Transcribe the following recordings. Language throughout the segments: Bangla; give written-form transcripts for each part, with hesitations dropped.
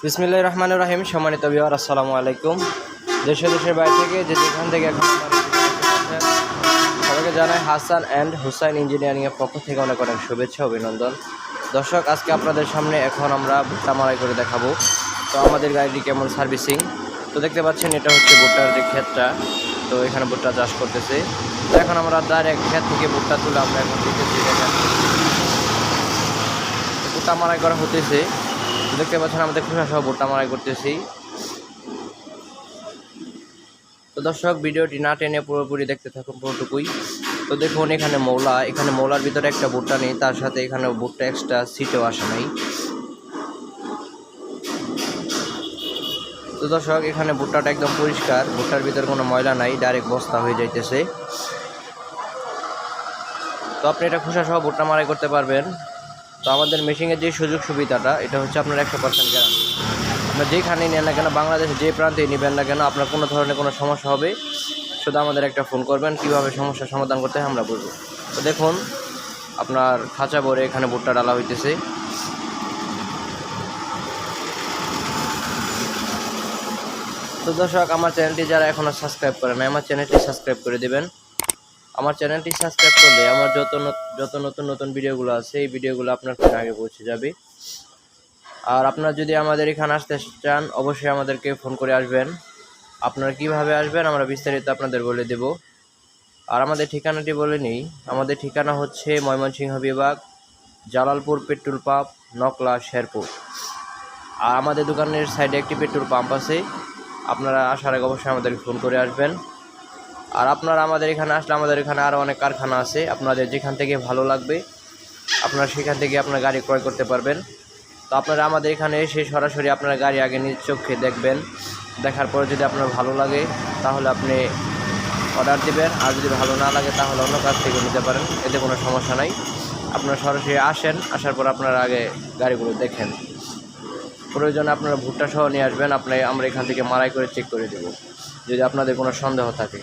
বিসমিল্লাহির রহমানির রহিম। সম্মানিত ভিউয়ার, আসসালামু আলাইকুম। দেশের বাইরে থেকে যেখান থেকে এখন সবাইকে জানাই হাসান অ্যান্ড হুসাইন ইঞ্জিনিয়ারিংয়ের পক্ষ থেকে অনেক অনেক শুভেচ্ছা অভিনন্দন। দর্শক, আজকে আপনাদের সামনে এখন আমরা ভুট্টা মারাই করে দেখাবো। তো আমাদের গাড়িটি কেমন সার্ভিসিং, তো দেখতে পাচ্ছেন এটা হচ্ছে ভুট্টার যে ক্ষেতটা। তো এখানে ভুট্টা চাষ করতেছে। তো এখন আমরা ডাইরেক্ট ক্ষেত থেকে ভুট্টা তুলে আমরা এখন দেখতেছি, দেখেন ভুট্টা মারাই করা হতেছে। দেখতে পাচ্ছেন আমাদের খোসা সহ ভুট্টা মারাই করতেছি। তো দর্শক, ভিডিওটি না টেনে পুরোপুরি দেখতে থাকুন পুরোটুকুই। তো দেখুন এখানে মৌলার ভিতরে একটা ভুট্টা নেই, তার সাথে এখানে ভুট্টা এক্সট্রা সিটেও আসে নাই। তো দর্শক, এখানে ভুট্টাটা একদম পরিষ্কার, ভুট্টার ভিতরে কোনো ময়লা নাই, ডাইরেক্ট বস্তা হয়ে যাইতেছে। তো আপনি এটা খোসা সহ ভুট্টা মারাই করতে পারবেন। তো আমাদের মেশিনের যে সুযোগ সুবিধাটা, এটা হচ্ছে আপনার 100% গ্যারান্টি। আপনার যেখানেই নেন না কেন, বাংলাদেশের যে প্রান্তে নেবেন না কেন, আপনার কোনো ধরনের কোনো সমস্যা হবে, শুধু আমাদের একটা ফোন করবেন, কীভাবে সমস্যার সমাধান করতে হয় আমরা বলবো। তো দেখুন আপনার খাঁচা ভরে এখানে ভুট্টা ডালা হইতেছে। তো দর্শক, আমার চ্যানেলটি যারা এখনও সাবস্ক্রাইব করেন, আমার চ্যানেলটি সাবস্ক্রাইব করে দেবেন। আমার চ্যানেলটি সাবস্ক্রাইব করলে আমার যত নতুন ভিডিওগুলো আছে, এই ভিডিওগুলো আপনার ফোনে আগে পৌঁছে যাবে। আর আপনারা যদি আমাদের এখানে আসতে চান, অবশ্যই আমাদেরকে ফোন করে আসবেন। আপনারা কিভাবে আসবেন আমরা বিস্তারিত আপনাদের বলে দেব। আর আমাদের ঠিকানাটি বলে নিই। আমাদের ঠিকানা হচ্ছে ময়মনসিংহ বিভাগ, জালালপুর পেট্রোল পাম্প, নকলা, শেরপুর। আর আমাদের দোকানের সাইডে একটি পেট্রোল পাম্প আছে। আপনারা আসার আগে অবশ্যই আমাদেরকে ফোন করে আসবেন। আর আপনারা আমাদের এখানে আসলে আমাদের এখানে আরও অনেক কারখানা আছে, আপনাদের যেখান থেকে ভালো লাগবে আপনারা সেখান থেকে আপনার গাড়ি ক্রয় করতে পারবেন। তো আপনারা আমাদের এখানে এসে সরাসরি আপনারা গাড়ি আগে নিজ চোখে দেখবেন। দেখার পরে যদি আপনার ভালো লাগে তাহলে আপনি অর্ডার দেবেন, আর যদি ভালো না লাগে তাহলে অন্য কাছ থেকে নিতে পারেন, এতে কোনো সমস্যা নাই। আপনারা সরাসরি আসেন, আসার পর আপনারা আগে গাড়িগুলো দেখেন। প্রয়োজনে আপনারা ভুট্টা সহ নিয়ে আসবেন, আমরা এখান থেকে মারাই করে চেক করে দেব যদি আপনাদের কোনো সন্দেহ থাকে।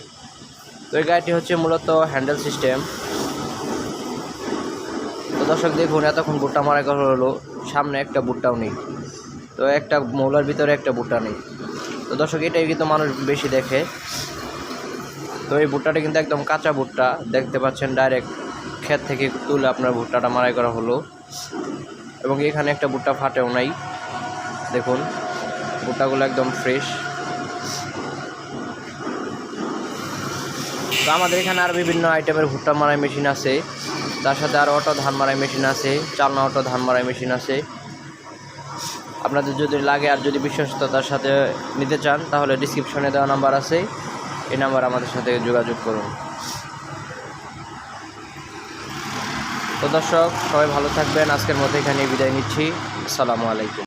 তো এই গাড়িটি হচ্ছে মূলত হ্যান্ডেল সিস্টেম। তো দর্শক দেখুন, এতক্ষণ ভুট্টা মারাই করা হলো, সামনে একটা ভুট্টাও নেই। তো একটা মৌলার ভিতরে একটা ভুট্টা নেই। তো দর্শক, এটাই কিন্তু মানুষ বেশি দেখে। তো এই ভুট্টাটা কিন্তু একদম কাঁচা ভুট্টা, দেখতে পাচ্ছেন ডাইরেক্ট ক্ষেত থেকে তুলে আপনার ভুট্টাটা মারাই করা হলো। এবং এখানে একটা ভুট্টা ফাটেও নাই। দেখুন ভুট্টাগুলো একদম ফ্রেশ। তো আমাদের এখানে আর বিভিন্ন আইটেমের ভুট্টা মারাই মেশিন আছে, তার সাথে আর অটো ধান মারাই মেশিন আছে, চালনা অটো ধান মারাই মেশিন আছে। আপনাদের যদি লাগে আর যদি বিশ্বস্ততার সাথে নিতে চান তাহলে ডিসক্রিপশনে দেওয়া নাম্বার আছে, এই নাম্বার আমাদের সাথে যোগাযোগ করুন। তো দর্শক, সবাই ভালো থাকবেন। আজকের মতো এখানে বিদায় নিচ্ছি। আসসালামু আলাইকুম।